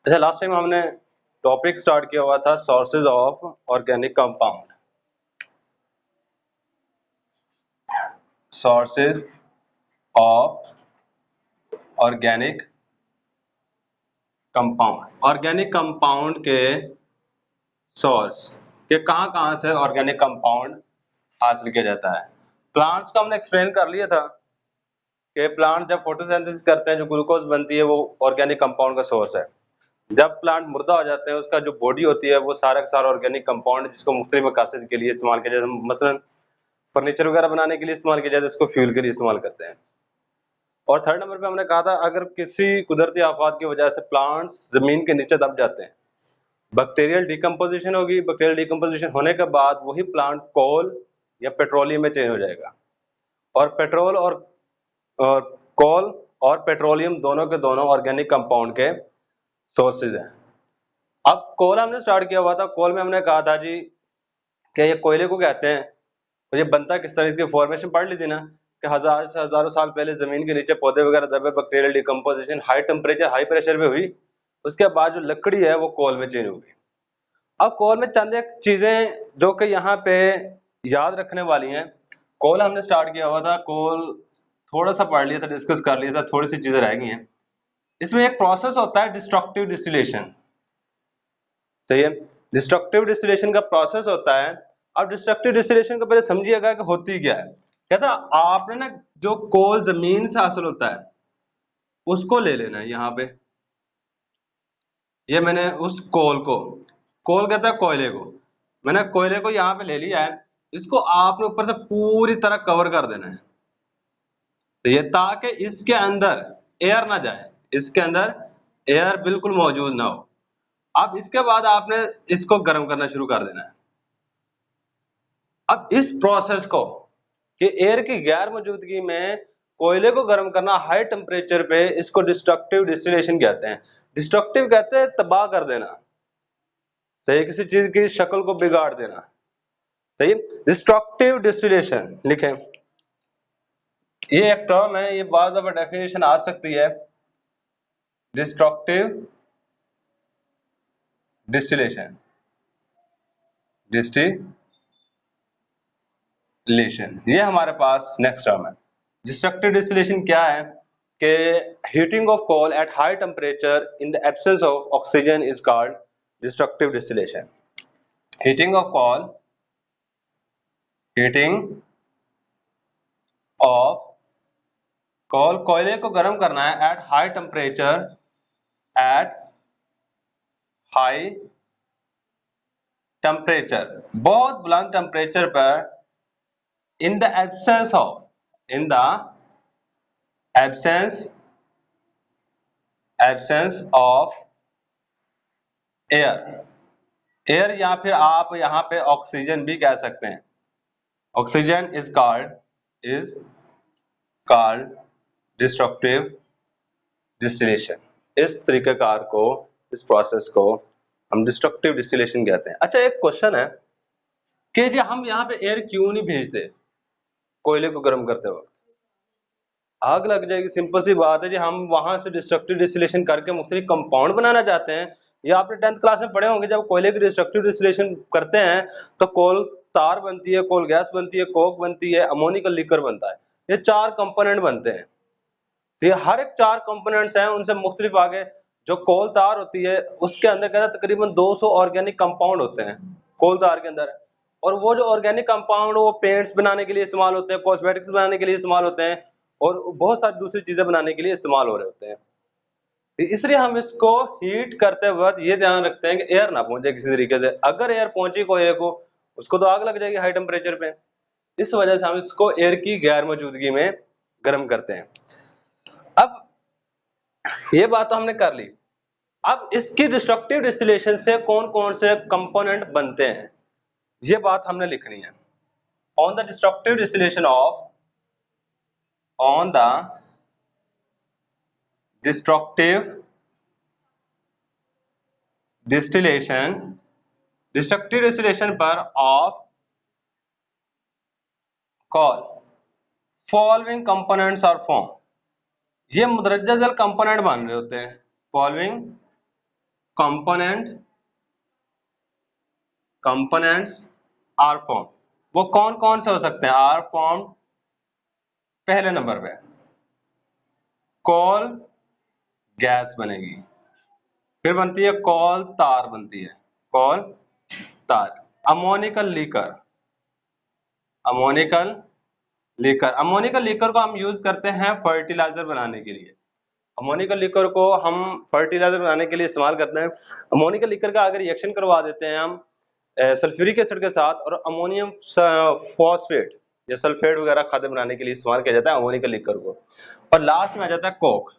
अच्छा, last time हमने topic start किया हुआ था sources of organic compound. Sources of organic compound, organic compound के सोर्स के कहाँ कहाँ से ऑर्गेनिक कंपाउंड हासिल किया जाता है। प्लांट्स को हमने एक्सप्लेन कर लिया था कि प्लांट जब फोटोसिंथेसिस करते हैं जो ग्लूकोज बनती है वो ऑर्गेनिक कंपाउंड का सोर्स है। जब प्लांट मुर्दा हो जाते हैं उसका जो बॉडी होती है वो सारा का सारा ऑर्गेनिक कंपाउंड जिसको मुख्तलिफ मकासद के लिए इस्तेमाल किया जाता है, मसलन फर्नीचर वगैरह बनाने के लिए इस्तेमाल किया जाता है, इसको फ्यूल के लिए इस्तेमाल करते हैं। और थर्ड नंबर पे हमने कहा था अगर किसी कुदरती आफात की वजह से प्लांट्स जमीन के नीचे दब जाते हैं, बैक्टीरियल डिकम्पोजिशन होगी, बैक्टीरियल डिकम्पोजिशन होने के बाद वही प्लांट कोल या पेट्रोलियम में चेंज हो जाएगा। और पेट्रोल और कोल और पेट्रोलियम दोनों के दोनों ऑर्गेनिक कंपाउंड के सोर्सेज हैं। अब कोल हमने स्टार्ट किया हुआ था, कोल में हमने कहा था जी कि ये कोयले को कहते हैं। तो ये बनता किस तरह, इसकी फॉर्मेशन पढ़ ली थी ना कि हजार से हजारों साल पहले जमीन के नीचे पौधे वगैरह दबे, bacterial decomposition high temperature high pressure पे हुई, उसके बाद जो लकड़ी है वो कोल में चेंज होगी। अब कोल में चंद एक चीजें जो कि यहाँ पे याद रखने वाली हैं। कोल हमने स्टार्ट किया हुआ था, कोल थोड़ा सा पढ़ लिया था, डिस्कस कर लिया था, थोड़ी सी चीजें रह गई हैं। इसमें एक प्रोसेस होता है डिस्ट्रक्टिव डिस्टिलेशन, सही है। डिस्ट्रक्टिव डिस्टिलेशन का प्रोसेस होता है। अब डिस्ट्रक्टिव डिस्टिलेशन को पहले समझिएगा कि होती क्या है। कहता आपने ना जो कोल जमीन से हासिल होता है उसको ले लेना है यहाँ पे। ये मैंने उस कोल कहता है कोयले को, मैंने कोयले को यहाँ पे ले लिया है। इसको आपने ऊपर से पूरी तरह कवर कर देना है, तो ये ताकि इसके अंदर एयर ना जाए, इसके अंदर एयर बिल्कुल मौजूद ना हो। अब इसके बाद आपने इसको गर्म करना शुरू कर देना है। अब इस प्रोसेस को कि एयर की गैर मौजूदगी में कोयले को गर्म करना हाई टेम्परेचर पे, इसको डिस्ट्रक्टिव डिस्टिलेशन कहते हैं। डिस्ट्रक्टिव कहते हैं तबाह कर देना, सही, किसी चीज की शक्ल को बिगाड़ देना, सही। डिस्ट्रक्टिव डिस्टिलेशन लिखें, ये एक टर्म है, ये बाद दफा डेफिनेशन आ सकती है। डिस्ट्रक्टिव डिस्टिलेशन, डिस्टिलेशन ये हमारे पास नेक्स्ट टर्म है। डिस्ट्रक्टिव डिस्टिलेशन क्या है कि heating of coal at high temperature in the absence of oxygen is called destructive distillation. Heating of coal, कोयले को गर्म करना है at high temperature, at high temperature, बहुत बुलंद टेम्परेचर पर, in the absence of air या फिर आप यहाँ पे ऑक्सीजन भी कह सकते हैं। Oxygen is called destructive distillation. इस तरीकेकार को, इस प्रोसेस को हम डिस्ट्रक्टिव डिस्टिलेशन कहते हैं। अच्छा, एक क्वेश्चन है कि जी हम यहाँ पे एयर क्यों नहीं भेजते कोयले को गर्म करते वक्त, आग लग जाएगी। सिंपल सी बात है जी, हम वहां से डिस्ट्रक्टिव डिस्टिलेशन करके मुख्तलिफ कंपाउंड बनाना चाहते हैं। या आपने 10th क्लास में पढ़े होंगे, जब कोयले की डिस्ट्रक्टिव डिस्टिलेशन करते हैं तो कोल तार बनती है, कोल गैस बनती है, कोक बनती है, अमोनिकल लिक्विड बनता है। ये 4 कंपोनेंट बनते हैं। तो ये हर एक 4 कंपोनेंट्स हैं, उनसे मुख्तलिफ आगे जो कोल तार होती है उसके अंदर कहता है तकरीबन 200 ऑर्गेनिक कंपाउंड होते हैं कोल तार के अंदर। और वो जो ऑर्गेनिक कंपाउंड वो पेंट्स बनाने के लिए इस्तेमाल होते हैं, कॉस्मेटिक्स बनाने के लिए इस्तेमाल होते हैं, और बहुत सारी दूसरी चीजें बनाने के लिए इस्तेमाल हो रहे होते हैं। तो इसलिए हम इसको हीट करते वक्त ये ध्यान रखते हैं कि एयर ना पहुंचे किसी तरीके से। अगर एयर पहुंची कोयले को, उसको तो आग लग जाएगी हाई टेम्परेचर पे। इस वजह से हम इसको एयर की गैर मौजूदगी में गर्म करते हैं। अब ये बात तो हमने कर ली। अब इसकी डिस्ट्रक्टिव डिस्टिलेशन से कौन कौन से कंपोनेंट बनते हैं ये बात हमने लिखनी है। On the destructive distillation of on the destructive distillation, destructive distillation पर of coal following components are form. ये मुदरजा जल कंपोनेंट बन रहे होते हैं। Following components are form. वो कौन कौन से हो सकते हैं? आर फॉर्म पहले नंबर पे कॉल गैस बनेगी, फिर बनती है कॉल तार, बनती है कॉल तार। Ammoniacal liquor, ammoniacal liquor, ammoniacal liquor को हम यूज करते हैं फर्टिलाइजर बनाने के लिए। अमोनिकल लीकर को हम फर्टिलाइजर बनाने के लिए इस्तेमाल करते हैं। अमोनिकल लीकर का अगर रिएक्शन करवा देते हैं हम सल्फ्यूरिक एसिड के साथ और अमोनियम फॉस्फेट या सल्फेट वगैरह खाद्य बनाने के लिए इस्तेमाल किया जाता है अमोनिकल लीकर को। और लास्ट में आ जाता है कोक।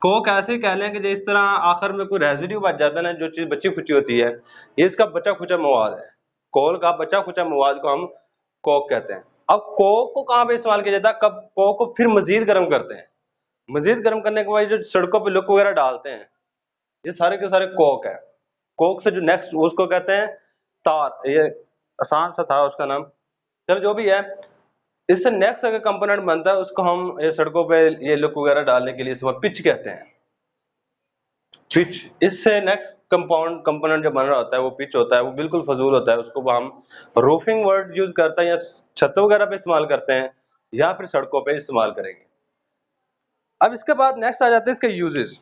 कोक ऐसे ही कह लें कि जिस तरह आखिर में कोई रेजिड्यू बच जाता है ना, जो चीज बची खुची होती है, ये इसका बचा खुचा मवाद है। कोल का बचा खुचा मवाद को हम कोक कहते हैं। अब कोक को कहाँ पे इस्तेमाल किया जाता है? कब कोक को फिर मजीद गर्म करते हैं। मजीद गर्म करने के बाद जो सड़कों पे लुक वगैरह डालते हैं, ये सारे के सारे कोक है। कोक से जो नेक्स्ट उसको कहते हैं तार। ये आसान सा था उसका नाम, चलो जो भी है। इससे नेक्स्ट अगर कंपोनेंट बनता है उसको हम ये सड़कों पे ये लुक वगैरह डालने के लिए इस वक्त पिच कहते हैं, पिच। इससे नेक्स्ट कंपोनेंट जो बन रहा होता है वो पिच होता है, वो बिल्कुल फजूल होता है। उसको हम रूफिंग वर्ड यूज करते हैं या छतों वगैरह पे इस्तेमाल करते हैं या फिर सड़कों पे इस्तेमाल करेंगे। अब इसके बाद नेक्स्ट आ जाते हैं इसके uses.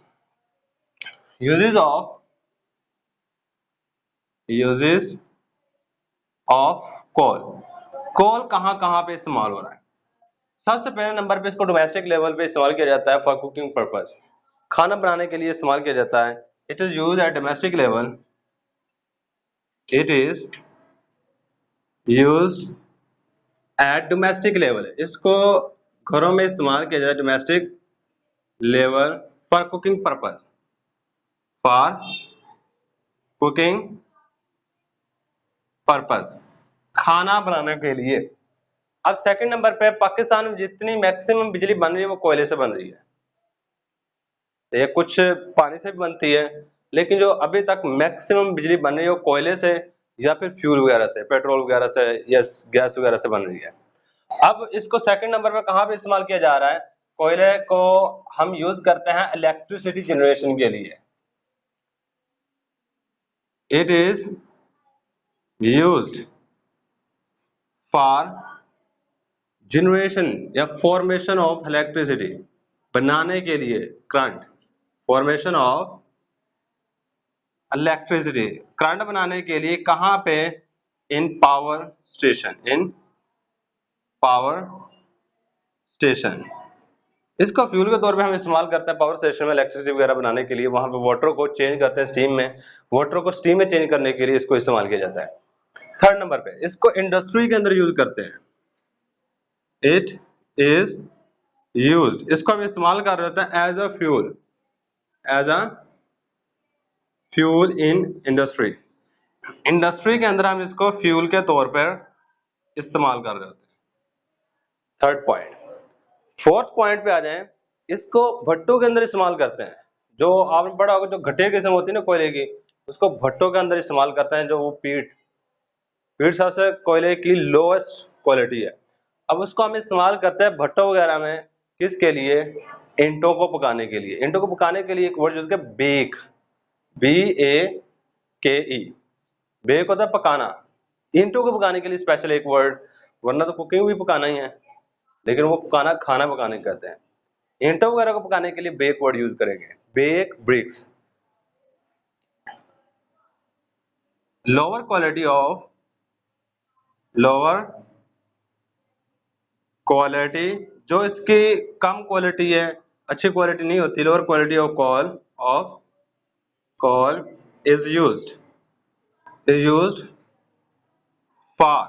Uses of coal. Coal कहाँ कहाँ पे इस्तेमाल हो रहा है? सबसे पहले नंबर पे इसको डोमेस्टिक लेवल पे इस्तेमाल किया जाता है फॉर कुकिंग पर्पस। खाना बनाने के लिए इस्तेमाल किया जाता है। It is use at domestic level. It is use at domestic level. इसको घरों में इस्तेमाल किया जाता है domestic level for cooking purpose, for cooking purpose, खाना बनाने के लिए। अब सेकंड नंबर पे पाकिस्तान में जितनी मैक्सिमम बिजली बन रही है वो कोयले से बन रही है। ये कुछ पानी से भी बनती है, लेकिन जो अभी तक मैक्सिमम बिजली बन रही है वो कोयले से या फिर फ्यूल वगैरह से, पेट्रोल वगैरह से या गैस वगैरह से बन रही है। अब इसको सेकंड नंबर पे कहाँ पे इस्तेमाल किया जा रहा है? कोयले को हम यूज करते हैं इलेक्ट्रिसिटी जनरेशन के लिए। It is used for generation या फॉर्मेशन ऑफ इलेक्ट्रिसिटी, बनाने के लिए current, formation of electricity, current बनाने के लिए। कहाँ पे? इन पावर स्टेशन, इन पावर स्टेशन। इसको फ्यूल के तौर पे हम इस्तेमाल करते हैं पावर स्टेशन में इलेक्ट्रिसिटी वगैरह बनाने के लिए। वहां पे वाटर को चेंज करते हैं स्टीम में, वाटर को स्टीम में चेंज करने के लिए इसको इस्तेमाल किया जाता है। थर्ड नंबर पे इसको इंडस्ट्री के अंदर यूज करते हैं। इट इज यूज्ड, इसको हम इस्तेमाल कर रहे होते हैं as a fuel, as a fuel in industry. Industry के अंदर हम इसको फ्यूल के तौर पर इस्तेमाल कर रहे होते हैं। Third point. फोर्थ पॉइंट पे आ जाएं, इसको भट्टों के अंदर इस्तेमाल करते हैं। जो आपने पढ़ा होगा, जो घटिया किस्म होती है ना कोयले की, उसको भट्टों के अंदर इस्तेमाल करते हैं। जो वो पीट सबसे कोयले की लोएस्ट क्वालिटी है। अब उसको हम इस्तेमाल करते हैं भट्टों वगैरह में, किसके लिए? ईंटों को पकाने के लिए। ईंटों को पकाने के लिए एक वर्ड यूज करते हैं बेक, BAKE। बेक होता है पकाना। ईंटों को पकाने के लिए स्पेशल एक वर्ड, वरना तो कुकिंग भी पकाना ही है, लेकिन वो पकाना खाना पकाने कहते हैं। ईंटों वगैरह को पकाने के लिए बेक वर्ड यूज करेंगे, bake bricks. Lower quality of, lower quality, जो इसकी कम क्वालिटी है, अच्छी क्वालिटी नहीं होती, lower quality of coal is used for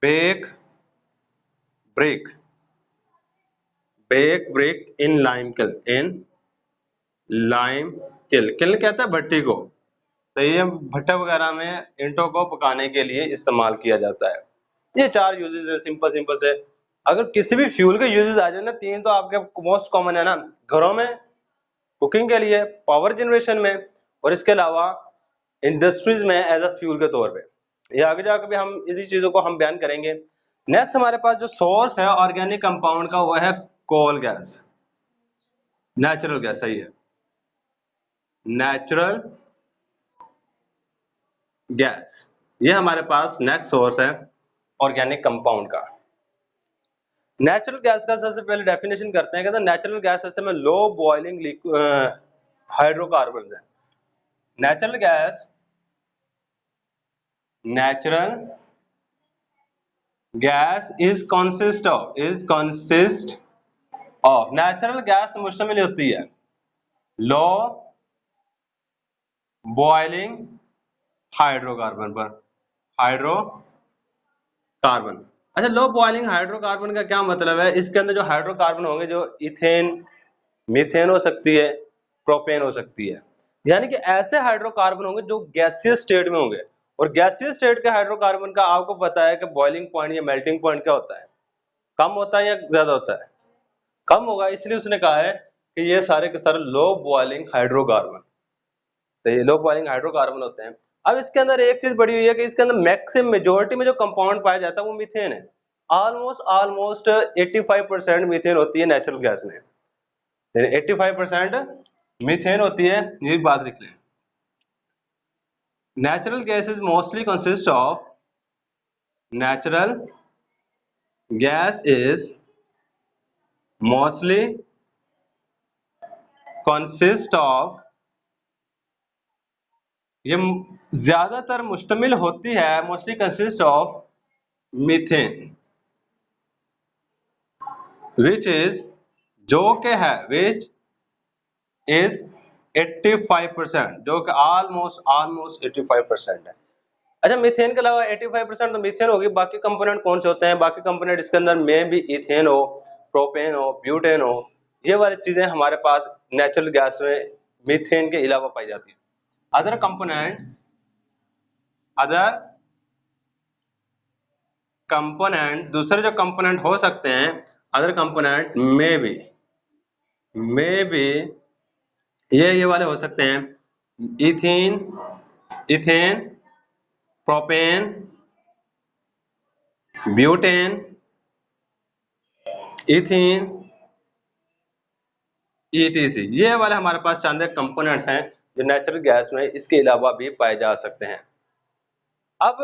bake brick, bake brick in lime kiln, in lime kiln. Kiln कहता है भट्टी को, तो ये भट्टा वगैरह में ईंटों को पकाने के लिए इस्तेमाल किया जाता है। ये चार यूजेस है, सिंपल सिंपल से। अगर किसी भी फ्यूल के यूजेस आ जाए ना, तीन तो आपके मोस्ट कॉमन है ना, घरों में, कुकिंग के लिए, पावर जनरेशन में, और इसके अलावा इंडस्ट्रीज में एज अ फ्यूल के तौर पे। ये आगे जाकर भी हम इसी चीजों को हम बयान करेंगे। नेक्स्ट हमारे पास जो सोर्स है ऑर्गेनिक कंपाउंड का, वो है कोल गैस, नेचुरल गैस। सही है। नेचुरल गैस, ये हमारे पास नेक्स्ट सोर्स है ऑर्गेनिक कंपाउंड का। नेचुरल गैस का सबसे पहले डेफिनेशन करते हैं। कहते हैं नेचुरल गैस असल में लो बॉइलिंग हाइड्रोकार्बन है। Natural gas, natural gas is consist of natural gas मुश्तमिल होती है लो बॉइलिंग हाइड्रोकार्बन पर। हाइड्रोकार्बन, अच्छा लो बॉइलिंग हाइड्रोकार्बन का क्या मतलब है? इसके अंदर जो हाइड्रोकार्बन होंगे, जो इथेन, मीथेन हो सकती है, प्रोपेन हो सकती है, यानी कि ऐसे हाइड्रोकार्बन होंगे जो गैसियस स्टेट में होंगे। और गैसियस स्टेट के हाइड्रोकार्बन का आपको पता है कि बॉइलिंग पॉइंट या मेल्टिंग पॉइंट क्या होता है, कम होता है या ज्यादा होता है? कम होगा, इसलिए उसने कहा है कि ये सारे के सारे लो बॉइलिंग हाइड्रोकार्बन, तो ये लो बॉइलिंग हाइड्रोकार्बन होते हैं। अब इसके अंदर एक चीज बड़ी हुई है कि इसके अंदर मैक्सिमम मेजोरिटी में जो कंपाउंड पाया जाता है वो मीथेन है। ऑलमोस्ट 85% मीथेन होती है नेचुरल गैस में, 85% मीथेन होती है, ये बात लिख लें। Natural gases mostly consist of, natural gas is mostly consist of, ये ज्यादातर मुश्तमिल होती है, mostly consist of methane, which is, जो के है, विच इज 85%, जो कि ऑलमोस्ट 85% है। अच्छा मीथेन के अलावा 85% तो मीथेन होगी, बाकी कंपोनेंट कौन से होते हैं? बाकी कंपोनेंट इसके अंदर में भी इथेन हो, प्रोपेन हो, ब्यूटेन हो, ये वाली चीजें हमारे पास नेचुरल गैस में मीथेन के अलावा पाई जाती है। अदर कंपोनेंट दूसरे जो कंपोनेंट हो सकते हैं, अदर कंपोनेंट में भी ये वाले हो सकते हैं, ethane, propane, butane, ethene, ETC, ये वाले हमारे पास चंद कंपोनेंट्स हैं जो नेचुरल गैस में इसके अलावा भी पाए जा सकते हैं। अब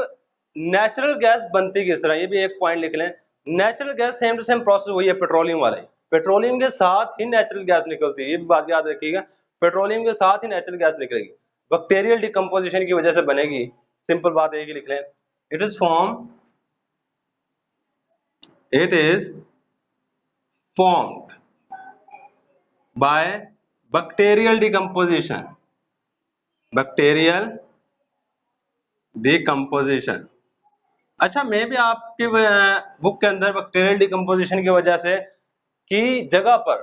नेचुरल गैस बनती किस तरह, ये भी एक पॉइंट लिख लें। Natural gas same to same process वही है पेट्रोलियम वाला ही, पेट्रोलियम के साथ ही नेचुरल गैस निकलती है, ये भी बात याद रखिएगा, पेट्रोलियम के साथ ही नेचुरल गैस निकलेगी, बैक्टीरियल डिकम्पोजिशन की वजह से बनेगी। सिंपल बात एक ही लिख लें, it is formed by bacterial decomposition, अच्छा मैं भी आपकी बुक के अंदर बैक्टीरियल डिकम्पोजिशन की वजह से की जगह पर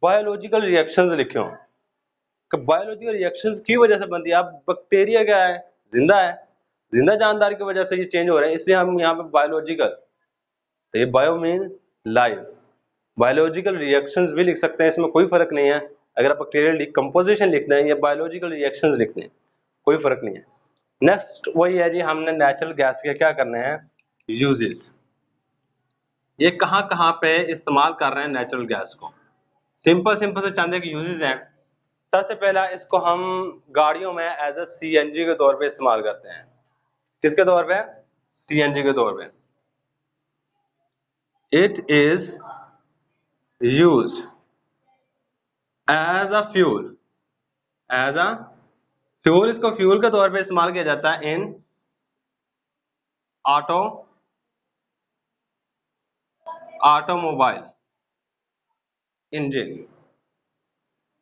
बायोलॉजिकल रिएक्शंस लिखे हों कि बायोलॉजिकल रिएक्शंस की वजह से बनती है। अब बैक्टीरिया क्या है? जिंदा है, जिंदा जानदार की वजह से ये चेंज हो रहे हैं, इसलिए हम यहाँ पे बायोलॉजिकल, तो ये bio mean life, biological reactions भी लिख सकते हैं, इसमें कोई फर्क नहीं है। अगर आप बैक्टीरियल डिकम्पोजिशन लिखना है या बायोलॉजिकल रिएक्शंस लिखते हैं, कोई फर्क नहीं है। नेक्स्ट वही है जी, हमने नेचुरल गैस के क्या करने हैं, यूजेस, ये कहाँ कहाँ पे इस्तेमाल कर रहे हैं नेचुरल गैस को। सिंपल से चंद एक यूजेस हैं। सबसे पहला, इसको हम गाड़ियों में एज ए CNG के तौर पे इस्तेमाल करते हैं। किसके तौर पे? CNG के तौर पे। It is used as a fuel, इसको फ्यूल के तौर पे इस्तेमाल किया जाता है इन ऑटोमोबाइल इंजन।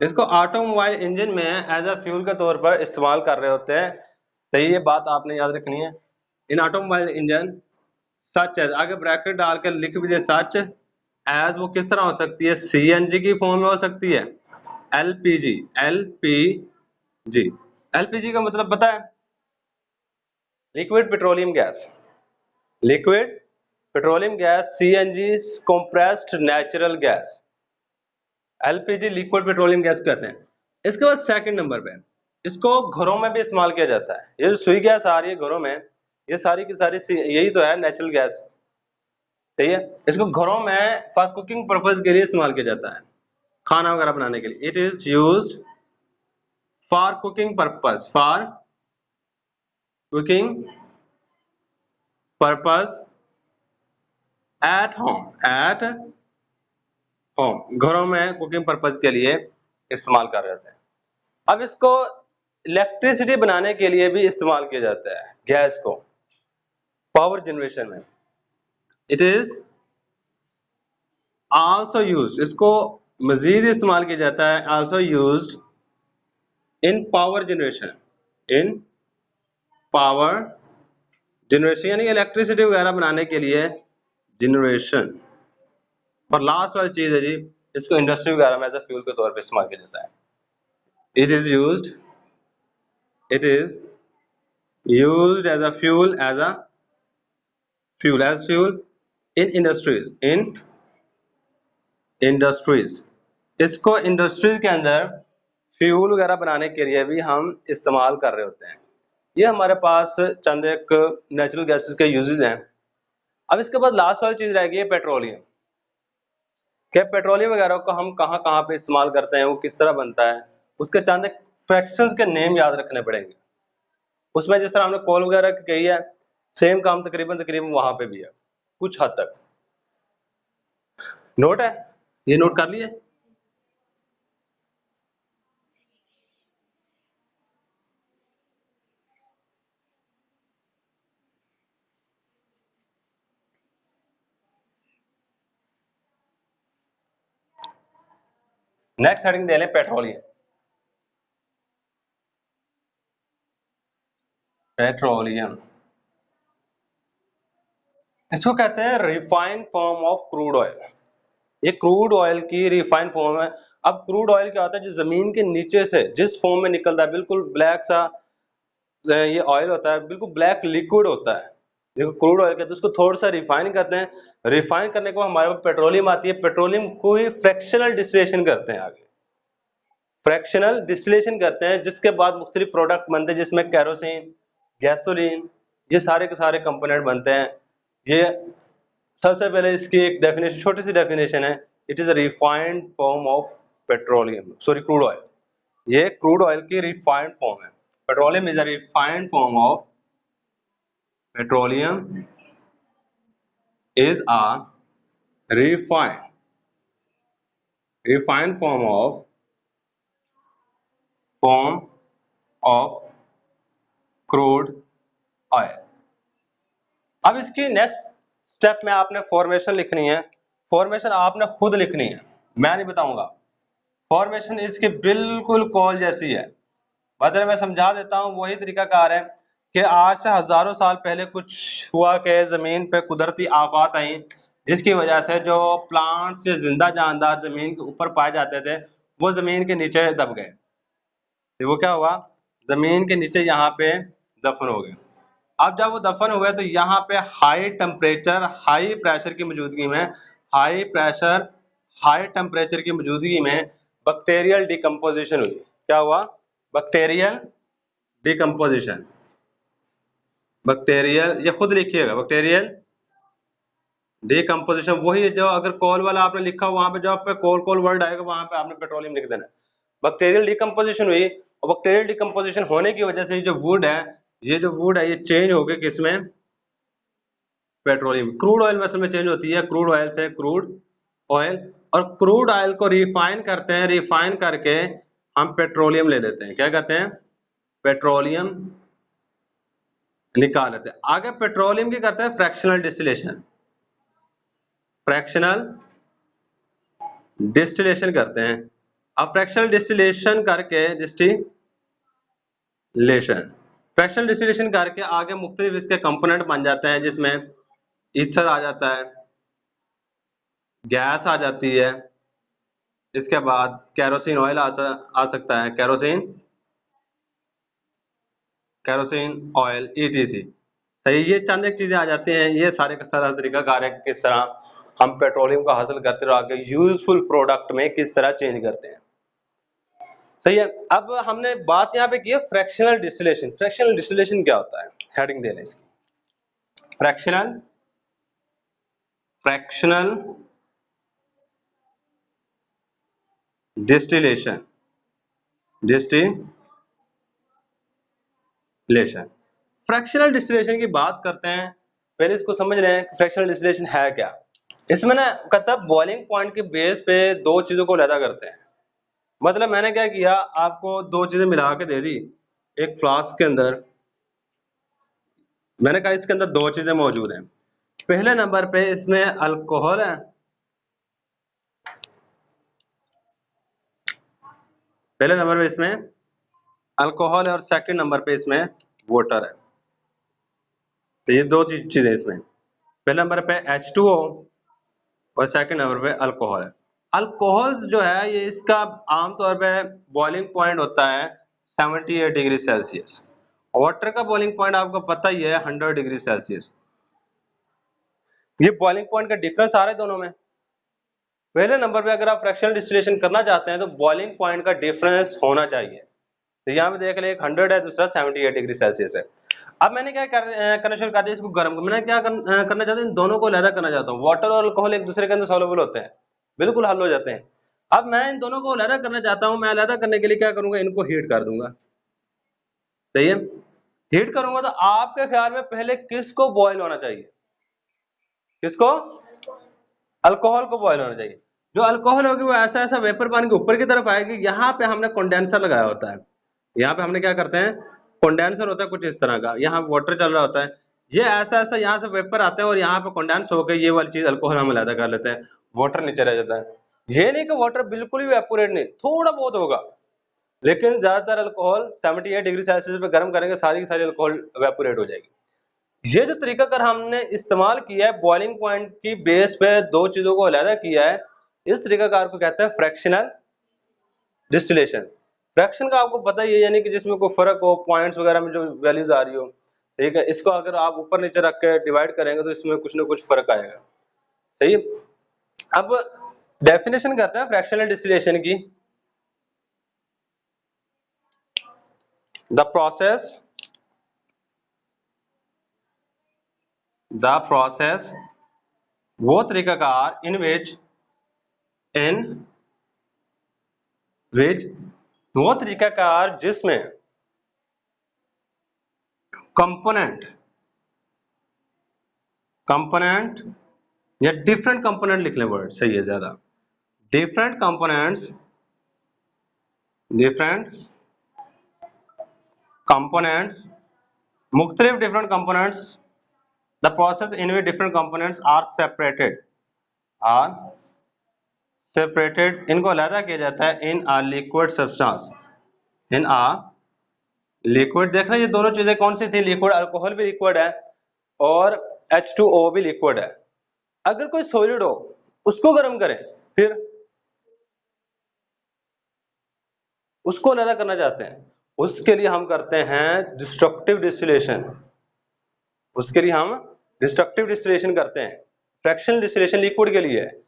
इसको ऑटोमोबाइल इंजन में एज अ फ्यूल के तौर पर इस्तेमाल कर रहे होते हैं। सही, ये बात आपने याद रखनी है। इन ऑटोमोबाइल इंजन सच है, आगे ब्रैकेट डाल के लिख भी दे, सच एज वो किस तरह हो सकती है? CNG की फॉर्म में हो सकती है, LPG LPG का मतलब पता है? Liquid petroleum gas, CNG compressed natural gas, LPG liquid petroleum gas कहते हैं। इसके बाद सेकंड नंबर पे, इसको घरों में भी इस्तेमाल किया जाता है। ये जो सुई गैस आ रही है घरों में, ये सारी की सारी यही तो है, नेचुरल गैस, सही है। इसको घरों में फॉर कुकिंग पर्पज के लिए इस्तेमाल किया जाता है, खाना वगैरह बनाने के लिए। It is used for cooking purpose, for cooking purpose at home, at home, घरों में कुकिंग पर्पस के लिए इस्तेमाल कर रहे थे। अब इसको इलेक्ट्रिसिटी बनाने के लिए भी इस्तेमाल किया जाता है, गैस को पावर जनरेशन में। इट इज आल्सो यूज्ड, इसको मजीद इस्तेमाल किया जाता है, also used in power generation, in power generation यानी इलेक्ट्रिसिटी वगैरह बनाने के लिए जनरेशन। और लास्ट वाली चीज है जी, इसको इंडस्ट्री वगैरह में एज अ फ्यूल के तौर पे इस्तेमाल किया जाता है। It is used, it is used as a fuel, as a fuel, as fuel in industries, in industries. इसको इंडस्ट्रीज के अंदर फ्यूल वगैरह बनाने के लिए भी हम इस्तेमाल कर रहे होते हैं। ये हमारे पास चंद एक नेचुरल गैसेस के यूजेस हैं। अब इसके बाद लास्ट वाली चीज रह गई है पेट्रोलियम। क्या पेट्रोलियम वगैरह को हम कहाँ कहाँ पे इस्तेमाल करते हैं, वो किस तरह बनता है, उसके चंद एक फ्रैक्शंस के नेम याद रखने पड़ेंगे। उसमें जिस तरह हमने कोल वगैरह की कही है, सेम काम तकरीबन तकरीबन वहां पे भी है कुछ हद तक। नोट है, ये नोट कर लिए। नेक्स्ट हेडिंग दे लें पेट्रोलियम। पेट्रोलियम इसको कहते हैं refined form of crude oil. ये क्रूड ऑयल की रिफाइंड फॉर्म है। अब क्रूड ऑयल क्या होता है, जो जमीन के नीचे से जिस फॉर्म में निकलता है, बिल्कुल ब्लैक सा ये ऑयल होता है, बिल्कुल ब्लैक लिक्विड होता है, देखो क्रूड ऑयल कहते हैं। उसको थोड़ा सा रिफाइन करते हैं, रिफाइन करने के बाद हमारे पास पेट्रोलियम आती है। पेट्रोलियम को ही फ्रैक्शनल डिस्टिलेशन करते हैं, आगे फ्रैक्शनल डिस्टिलेशन करते हैं, जिसके बाद मुख्तलिफ प्रोडक्ट बनते हैं, जिसमें कैरोसिन, गैसोलीन, ये सारे के सारे कंपोनेंट बनते हैं। ये सबसे पहले इसकी एक डेफिनेशन, छोटी सी डेफिनेशन है, it is a refined form of petroleum, sorry crude oil. ये क्रूड ऑयल की रिफाइंड फॉर्म है। Petroleum is a refined form of, petroleum is a refined form of crude oil। अब इसकी नेक्स्ट स्टेप में आपने formation लिखनी है। Formation आपने खुद लिखनी है, मैं नहीं बताऊंगा। फॉर्मेशन इसकी बिल्कुल कॉल जैसी है, मतलब मैं समझा देता हूँ। वही तरीकाकार है कि आज से हजारों साल पहले कुछ हुआ कि जमीन पे कुदरती आफात आई, जिसकी वजह से जो प्लांट्स या जिंदा जानदार जमीन के ऊपर पाए जाते थे, वो जमीन के नीचे दब गए। तो वो क्या हुआ, जमीन के नीचे यहाँ पे दफन हो गए। अब जब वो दफन हुए तो यहाँ पे हाई टेम्परेचर, हाई प्रेशर की मौजूदगी में, हाई प्रेशर हाई टेम्परेचर की मौजूदगी में बैक्टीरियल डिकम्पोजिशन हुई। क्या हुआ, बैक्टीरियल डिकम्पोजिशन। बैक्टीरियल, ये खुद लिखिएगा, बैक्टीरियल डिकम्पोजिशन। वही जो अगर कोल वाला आपने लिखा वहां पे, जो आप पे कोल कोल वर्ड आएगा वहां पे आपने पेट्रोलियम लिख देना। बैक्टीरियल डिकम्पोजिशन हुई, और बैक्टीरियल डिकम्पोजिशन होने की वजह से ये जो वुड है, ये जो वुड है, ये चेंज हो गए किसमें, पेट्रोलियम। क्रूड ऑयल में असल में चेंज होती है, क्रूड ऑयल से क्रूड ऑयल। और क्रूड ऑयल को रिफाइन करते हैं, रिफाइन करके हम पेट्रोलियम ले लेते हैं। क्या कहते हैं, पेट्रोलियम निकाल लेते हैं। आगे पेट्रोलियम की करते हैं फ्रैक्शनल डिस्टिलेशन, फ्रैक्शनल डिस्टिलेशन करते हैं। अब फ्रैक्शनल डिस्टिलेशन करके, फ्रैक्शनल डिस्टिलेशन करके आगे मुख्तलिफ इसके कंपोनेंट बन जाते हैं, जिसमें ईथर आ जाता है, गैस आ जाती है, इसके बाद कैरोसिन ऑयल आ सकता है, कैरोसिन ऑयल, ईटीसी। सही, ये चंद एक चीजें आ जाती हैं। ये सारे का सारा तरीकाकार है किस तरह हम पेट्रोलियम को हासिल करते हैं और आगे यूजफुल प्रोडक्ट में किस तरह चेंज करते हैं। सही है। अब हमने बात यहाँ पे की है फ्रैक्शनल डिस्टिलेशन। फ्रैक्शनल डिस्टिलेशन क्या होता है, हेडिंग देने इसकी, fractional distillation, distillation. Fractional distillation की बात करते हैं, पहले इसको समझ लें फ्रैक्शनल डिस्टिलेशन है क्या। इसमें ना कहता है बॉइलिंग पॉइंट के बेस पे दो चीजों को अलग करते हैं। मतलब मैंने क्या किया, आपको दो चीजें मिला के दे दी एक फ्लास्क के अंदर, मैंने कहा इसके अंदर दो चीजें मौजूद हैं। पहले नंबर पे इसमें अल्कोहल है, पहले नंबर पे इसमें अल्कोहल है और सेकंड नंबर पे इसमें वाटर है। तो ये दो चीजें इसमें, पहले नंबर पे H2O और सेकंड नंबर पे अल्कोहल है। अल्कोहल जो है ये इसका आमतौर पे बॉइलिंग पॉइंट होता है 78 डिग्री सेल्सियस। वाटर का बॉइलिंग पॉइंट आपको पता ही है 100 डिग्री सेल्सियस। ये बॉइलिंग पॉइंट का डिफरेंस आ रहा है दोनों में। पहले नंबर पे अगर आप फ्रैक्शनल डिस्टिलेशन करना चाहते हैं तो बॉइलिंग पॉइंट का डिफरेंस होना चाहिए। तो यहाँ पे देख ले, एक 100 है, दूसरा 78 डिग्री सेल्सियस है। अब मैंने क्या करना शुरू कर दिया, इसको गर्म। मैंने क्या करना चाहता हूँ, इन दोनों को अलग करना चाहता हूँ। वाटर और अल्कोहल एक दूसरे के अंदर सॉल्युबल होते हैं, बिल्कुल हल हो जाते हैं। अब मैं इन दोनों को अलग करना चाहता हूँ। मैं अलग करने के लिए क्या करूंगा, इनको हीट कर दूंगा। सही है, हीट करूंगा तो आपके ख्याल में पहले किसको बॉयल होना चाहिए, किसको? अल्कोहल को बॉयल होना चाहिए। जो अल्कोहल होगी वो ऐसा ऐसा वेपर पानी के ऊपर की तरफ आएगी। यहाँ पे हमने कंडेंसर लगाया होता है, यहाँ पे हमने क्या करते हैं, कंडेंसर होता है कुछ इस तरह का, यहाँ वाटर चल रहा होता है, ये ऐसा ऐसा यहाँ से वेपर आते हैं और यहाँ पे कंडेंस होकर ये वाली चीज अल्कोहल हम अलग कर लेते हैं, वाटर नीचे रह जाता है। ये नहीं कि वाटर बिल्कुल भी वेपोरेट नहीं, थोड़ा बहुत होगा, लेकिन ज्यादातर अल्कोहल 78 डिग्री सेल्सियस पे गर्म करेंगे सारी की सारी अल्कोहल वेपोरेट हो जाएगी। ये जो तरीका कर हमने इस्तेमाल किया है बॉइलिंग पॉइंट की बेस पे दो चीजों को अलग किया है, इस तरीकाकार को कहते हैं फ्रैक्शनल डिस्टिलेशन। फ्रैक्शन का आपको पता ही है, यानी कि जिसमें कोई फर्क हो, पॉइंट्स वगैरह में जो वैल्यूज आ रही हो, ठीक है, इसको अगर आप ऊपर नीचे रख के डिवाइड करेंगे तो इसमें कुछ ना कुछ फर्क आएगा। सही है, अब डेफिनेशन करते हैं फ्रैक्शनल डिस्टिलेशन की। द प्रोसेस वो तरीकाकार इन विच वो तरीकाकार जिसमें कंपोनेंट या डिफरेंट कंपोनेंट लिख लें, वर्ड सही है ज्यादा, डिफरेंट कंपोनेंट्स मुख्तलिफ different components, the process in which different components are separated, इनको अलग किया जाता है in a liquid substance, in a liquid. देखना ये दोनों चीजें कौन सी थी, लिक्विड, अल्कोहल भी लिक्विड है और H2O भी लिक्विड है। अगर कोई सॉलिड हो उसको गर्म करें, फिर उसको अलग करना चाहते हैं, उसके लिए हम करते हैं डिस्ट्रक्टिव डिस्टिलेशन, उसके लिए हम डिस्ट्रक्टिव डिस्टिलेशन करते हैं। फ्रैक्शनल डिस्टिलेशन लिक्विड के लिए है,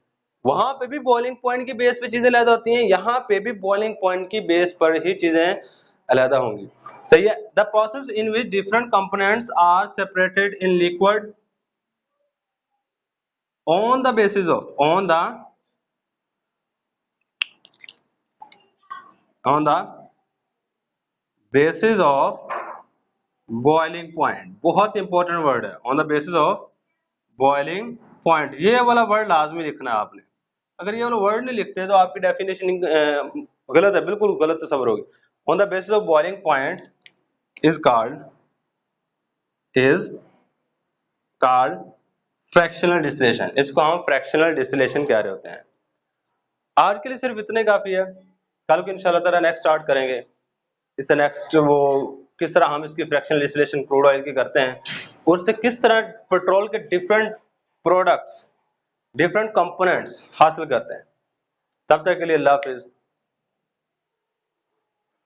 वहां पे भी बॉइलिंग पॉइंट की बेस पे चीजें अलग होती हैं, यहाँ पे भी बॉइलिंग पॉइंट की बेस पर ही चीजें अलग होंगी। सही है, the process in which different components are separated in liquid on the basis of boiling point, बहुत इंपॉर्टेंट वर्ड है, on the basis of boiling point. ये वाला वर्ड लाजमी लिखना है आपने, अगर ये वाला वर्ड नहीं लिखते तो आपकी डेफिनेशन गलत है, बिल्कुल गलत तस्वर होगी। On the basis of boiling point is called fractional distillation, इसको हम फ्रैक्शनल डिस्टिलेशन कह रहे होते हैं। आज के लिए सिर्फ इतने काफी है, कल को इंशाल्लाह ताला नेक्स्ट स्टार्ट करेंगे। इससे नेक्स्ट वो किस तरह हम इसकी फ्रैक्शनल डिस्टिलेशन क्रूड ऑयल की करते हैं और उससे किस तरह पेट्रोल के डिफरेंट प्रोडक्ट्स, डिफरेंट कंपोनेंट्स हासिल करते हैं। तब तक के लिए अल्लाह हाफिज।